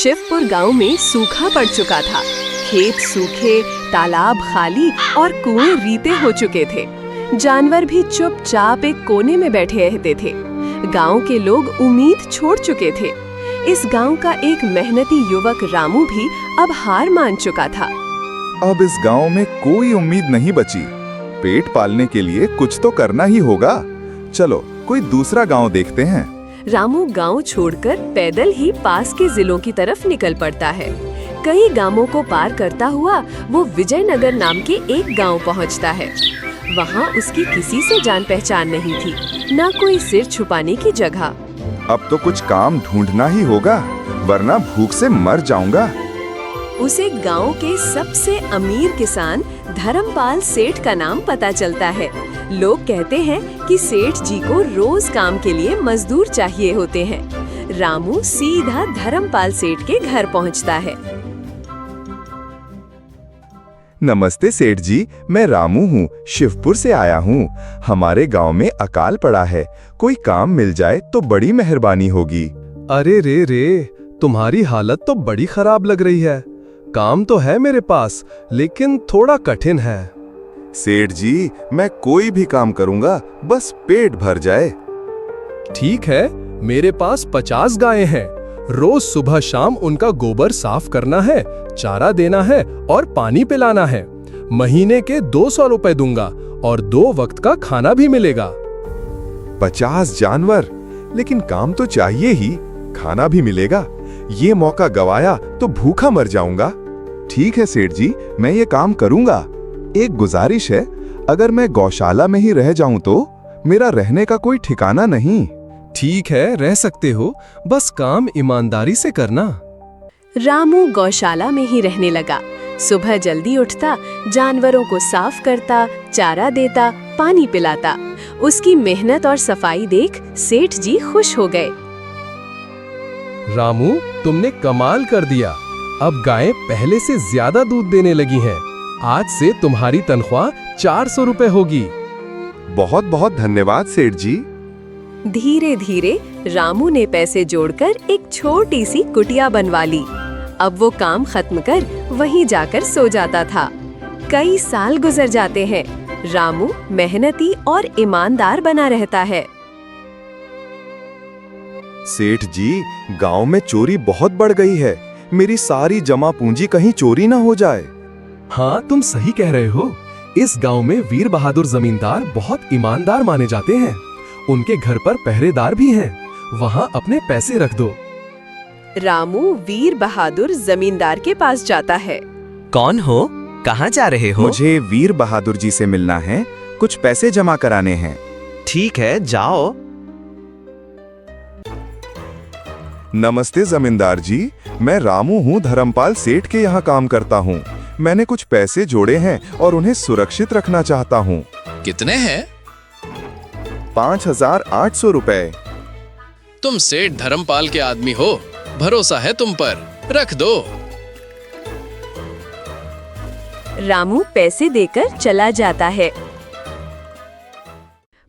शिवपुर गांव में सूखा पड़ चुका था। खेत सूखे, तालाब खाली और कुएं रीते हो चुके थे। जानवर भी चुपचाप एक कोने में बैठे रहते थे। गांव के लोग उम्मीद छोड़ चुके थे। इस गांव का एक मेहनती युवक रामू भी अब हार मान चुका था। अब इस गांव में कोई उम्मीद नहीं बची। पेट पालने के लिए कुछ तो करना ही होगा। चलो कोई दूसरा गांव देखते हैं। रामू गांव छोड़कर पैदल ही पास के जिलों की तरफ निकल पड़ता है। कई गांवों को पार करता हुआ वो विजयनगर नाम के एक गांव पहुंचता है। वहां उसकी किसी से जान पहचान नहीं थी, ना कोई सिर छुपाने की जगह। अब तो कुछ काम ढूंढना ही होगा, वरना भूख से मर जाऊंगा। उसे गांव के सबसे अमीर किसान धर्मपाल सेठ का नाम पता चलता है। लोग कहते हैं कि सेठ जी को रोज काम के लिए मजदूर चाहिए होते हैं। रामू सीधा धर्मपाल सेठ के घर पहुंचता है। नमस्ते सेठ जी, मैं रामू हूँ, शिवपुर से आया हूँ। हमारे गांव में अकाल पड़ा है, कोई काम मिल जाए तो बड़ी मेहरबानी होगी। अरे रे, तुम्हारी हालत तो बड़ी खराब लग रही है। काम तो है मेरे पास, लेकिन थोड़ा कठिन है। सेठ जी, मैं कोई भी काम करूँगा, बस पेट भर जाए। ठीक है, मेरे पास 50 गायें हैं। रोज सुबह शाम उनका गोबर साफ करना है, चारा देना है और पानी पिलाना है। महीने के 200 रुपए दूंगा और 2 वक्त का खाना भी मिलेगा। 50 जानवर, लेकिन काम तो चाहिए ही, खाना भी मिलेगा। ये मौका गवाया तो भूखा मर जाऊंगा। ठीक है सेठ जी, मैं ये काम करूंगा। एक गुजारिश है, अगर मैं गौशाला में ही रह जाऊं तो मेरा रहने का कोई ठिकाना नहीं। ठीक है, रह सकते हो, बस काम ईमानदारी से करना। रामू गौशाला में ही रहने लगा। सुबह जल्दी उठता, जानवरों को साफ करता, चारा देता, पानी पिलाता। उसकी मेहनत और सफाई देख सेठ जी खुश हो गए। रामू, तुमने कमाल कर दिया। अब गायें पहले से ज्यादा दूध देने लगी हैं। आज से तुम्हारी तनख्वाह 400 रुपए होगी। बहुत बहुत धन्यवाद सेठ जी। धीरे धीरे रामू ने पैसे जोड़कर एक छोटी सी कुटिया बनवा ली। अब वो काम खत्म कर वहीं जाकर सो जाता था। कई साल गुजर जाते हैं। रामू मेहनती और ईमानदार बना रहता है। सेठ जी, गांव में चोरी बहुत बढ़ गई है। मेरी सारी जमा पूंजी कहीं चोरी न हो जाए। हाँ, तुम सही कह रहे हो। इस गांव में वीर बहादुर जमींदार बहुत ईमानदार माने जाते हैं। उनके घर पर पहरेदार भी हैं। वहाँ अपने पैसे रख दो। रामू वीर बहादुर जमींदार के पास जाता है। कौन हो? कहाँ जा रहे हो? मुझे वीर बहादुर जी से मिलना है, कुछ पैसे जमा कराने हैं। ठीक है, जाओ। नमस्ते जमींदार जी, मैं रामू हूँ, धर्मपाल सेठ के यहाँ काम करता हूँ। मैंने कुछ पैसे जोड़े हैं और उन्हें सुरक्षित रखना चाहता हूँ। कितने हैं? 5800 रुपए। तुम सेठ धर्मपाल के आदमी हो, भरोसा है तुम पर, रख दो। रामू पैसे देकर चला जाता है।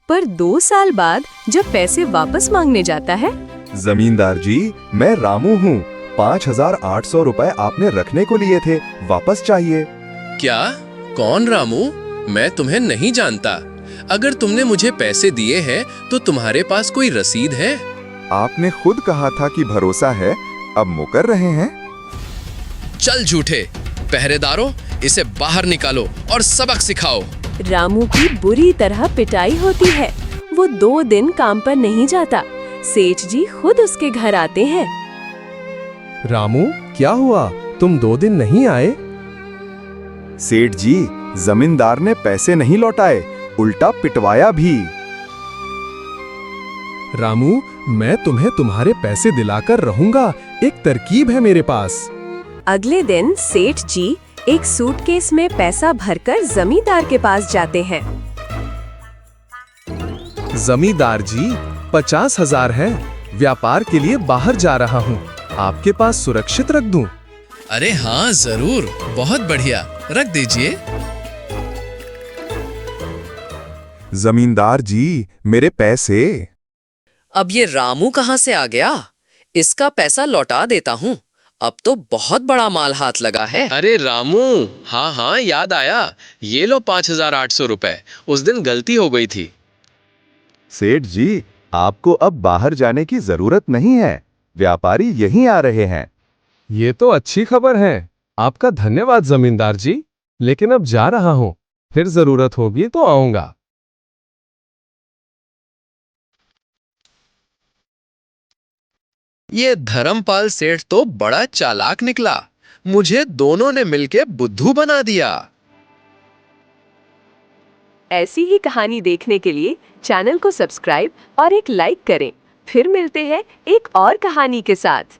पर 2 साल बाद जब पैसे वापस मांगने जाता है, जमींदार जी, मैं रामू हूँ, 5800 रुपए आपने रखने को लिए थे, वापस चाहिए। क्या? कौन रामू? मैं तुम्हें नहीं जानता। अगर तुमने मुझे पैसे दिए हैं तो तुम्हारे पास कोई रसीद है? आपने खुद कहा था कि भरोसा है, अब मुकर रहे हैं। चल झूठे! पहरेदारों, इसे बाहर निकालो और सबक सिखाओ। रामू की बुरी तरह पिटाई होती है। वो 2 दिन काम पर नहीं जाता। सेठ जी खुद उसके घर आते हैं। रामू, क्या हुआ? तुम 2 दिन नहीं आए? सेठ जी, जमींदार ने पैसे नहीं लौटाए, उल्टा पिटवाया भी। रामू, मैं तुम्हें तुम्हारे पैसे दिलाकर रहूंगा। एक तरकीब है मेरे पास। अगले दिन सेठ जी एक सूटकेस में पैसा भरकर जमींदार के पास जाते हैं। जमींदार जी, 50,000 है। व्यापार के लिए बाहर जा रहा हूँ, आपके पास सुरक्षित रख दूं? अरे हाँ, जरूर, बहुत बढ़िया, रख दीजिए। जमींदार जी, मेरे पैसे। अब ये रामू कहाँ से आ गया? इसका पैसा लौटा देता हूँ। अब तो बहुत बड़ा माल हाथ लगा है। अरे रामू, हाँ हाँ याद आया। ये लो 5,800 रुपए। उस दिन गलती हो गई थी। सेठ जी, आपको अब बाहर जाने की जरूरत नहीं है। व्यापारी यहीं आ रहे हैं। ये तो अच्छी खबर है। आपका धन्यवाद जमींदार जी। लेकिन अब जा रहा हूँ, फिर जरूरत होगी तो आऊंगा। ये धर्मपाल सेठ तो बड़ा चालाक निकला। मुझे दोनों ने मिलके बुद्धू बना दिया। ऐसी ही कहानी देखने के लिए चैनल को सब्सक्राइब और एक लाइक करें। फिर मिलते हैं एक और कहानी के साथ।